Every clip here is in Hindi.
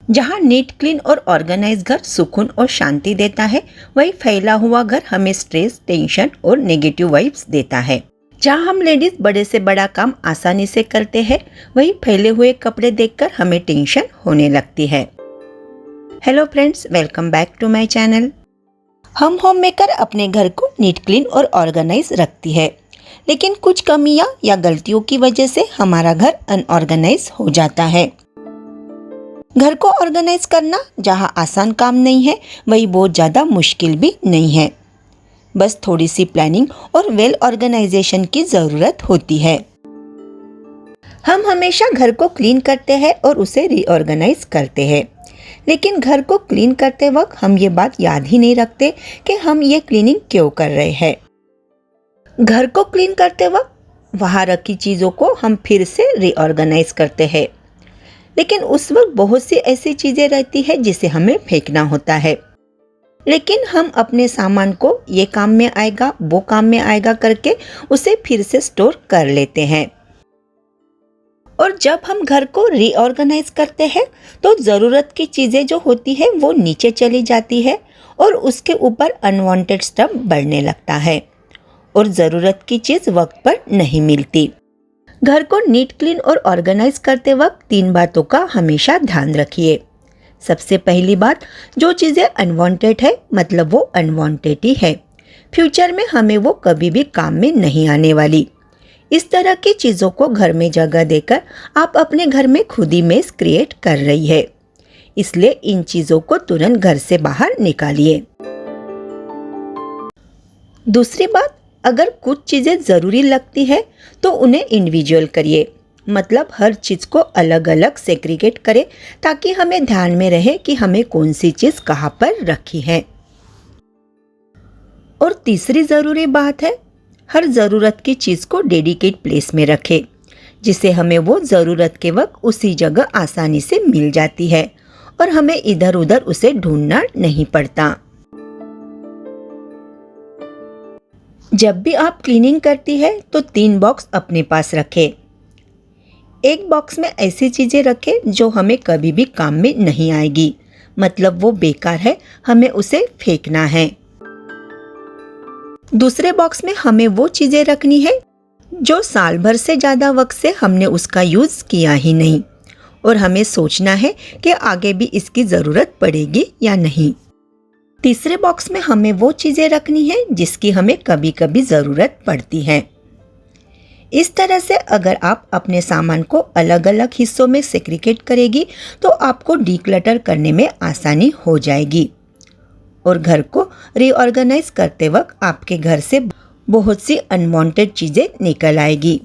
जहाँ नीट क्लीन और ऑर्गेनाइज घर सुकून और शांति देता है, वही फैला हुआ घर हमें स्ट्रेस, टेंशन और नेगेटिव वाइब्स देता है। जहाँ हम लेडीज बड़े से बड़ा काम आसानी से करते हैं, वही फैले हुए कपड़े देखकर हमें टेंशन होने लगती है। Hello friends, welcome back to my channel. हम होम मेकर अपने घर को नीट क्लीन और ऑर्गेनाइज रखती है, लेकिन कुछ कमियां या गलतियों की वजह से हमारा घर अनऑर्गेनाइज हो जाता है। घर को ऑर्गेनाइज करना जहां आसान काम नहीं है, वही बहुत ज़्यादा मुश्किल भी नहीं है। बस थोड़ी सी प्लानिंग और वेल ऑर्गेनाइजेशन की ज़रूरत होती है। हम हमेशा घर को क्लीन करते हैं और उसे रीऑर्गेनाइज करते हैं, लेकिन घर को क्लीन करते वक्त हम ये बात याद ही नहीं रखते कि हम ये क्लीनिंग क्यों कर रहे हैं। घर को क्लीन करते वक्त वहाँ रखी चीज़ों को हम फिर से रीऑर्गेनाइज करते हैं, लेकिन उस वक्त बहुत सी ऐसी चीज़ें रहती है जिसे हमें फेंकना होता है। लेकिन हम अपने सामान को ये काम में आएगा, वो काम में आएगा करके उसे फिर से स्टोर कर लेते हैं। और जब हम घर को रीऑर्गेनाइज करते हैं तो ज़रूरत की चीज़ें जो होती है वो नीचे चली जाती है और उसके ऊपर अनवांटेड स्टफ बढ़ने लगता है और ज़रूरत की चीज़ वक्त पर नहीं मिलती। घर को नीट क्लीन और ऑर्गेनाइज करते वक्त 3 बातों का हमेशा ध्यान रखिए। सबसे पहली बात, जो चीज़ें अनवांटेड है मतलब वो अनवांटेड ही है, फ्यूचर में हमें वो कभी भी काम में नहीं आने वाली। इस तरह की चीज़ों को घर में जगह देकर आप अपने घर में खुद ही मेस क्रिएट कर रही है, इसलिए इन चीज़ों को तुरंत घर से बाहर निकालिए। दूसरी बात, अगर कुछ चीज़ें ज़रूरी लगती है तो उन्हें इंडिविजुअल करिए, मतलब हर चीज़ को अलग अलग सेग्रीगेट करें ताकि हमें ध्यान में रहे कि हमें कौन सी चीज़ कहाँ पर रखी है। और तीसरी ज़रूरी बात है, हर ज़रूरत की चीज़ को डेडिकेट प्लेस में रखें, जिसे हमें वो ज़रूरत के वक्त उसी जगह आसानी से मिल जाती है और हमें इधर उधर उसे ढूंढना नहीं पड़ता। जब भी आप क्लीनिंग करती है तो 3 बॉक्स अपने पास रखें। एक बॉक्स में ऐसी चीज़ें रखें जो हमें कभी भी काम में नहीं आएगी, मतलब वो बेकार है, हमें उसे फेंकना है। दूसरे बॉक्स में हमें वो चीज़ें रखनी है जो साल भर से ज़्यादा वक्त से हमने उसका यूज़ किया ही नहीं और हमें सोचना है कि आगे भी इसकी ज़रूरत पड़ेगी या नहीं। तीसरे बॉक्स में हमें वो चीज़ें रखनी है जिसकी हमें कभी कभी ज़रूरत पड़ती है। इस तरह से अगर आप अपने सामान को अलग अलग हिस्सों में सेग्रीगेट करेगी तो आपको डीक्लटर करने में आसानी हो जाएगी और घर को रीऑर्गेनाइज करते वक्त आपके घर से बहुत सी अनवांटेड चीज़ें निकल आएगी।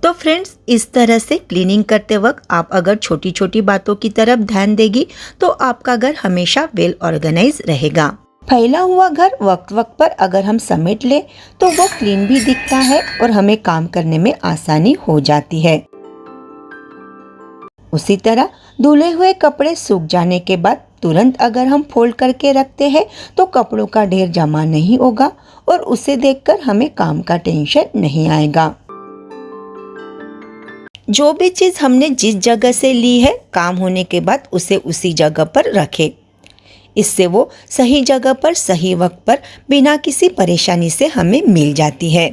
तो फ्रेंड्स, इस तरह से क्लीनिंग करते वक्त आप अगर छोटी छोटी बातों की तरफ ध्यान देगी तो आपका घर हमेशा वेल ऑर्गेनाइज रहेगा। फैला हुआ घर वक्त वक्त पर अगर हम समेट ले तो वो क्लीन भी दिखता है और हमें काम करने में आसानी हो जाती है। उसी तरह धुले हुए कपड़े सूख जाने के बाद तुरंत अगर हम फोल्ड करके रखते हैं तो कपड़ों का ढेर जमा नहीं होगा और उसे देखकर हमें काम का टेंशन नहीं आएगा। जो भी चीज़ हमने जिस जगह से ली है, काम होने के बाद उसे उसी जगह पर रखें। इससे वो सही जगह पर सही वक्त पर बिना किसी परेशानी से हमें मिल जाती है।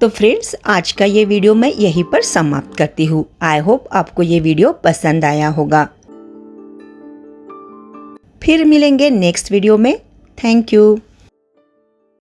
तो फ्रेंड्स, आज का ये वीडियो मैं यहीं पर समाप्त करती हूँ। आई होप आपको ये वीडियो पसंद आया होगा। फिर मिलेंगे नेक्स्ट वीडियो में। Thank you.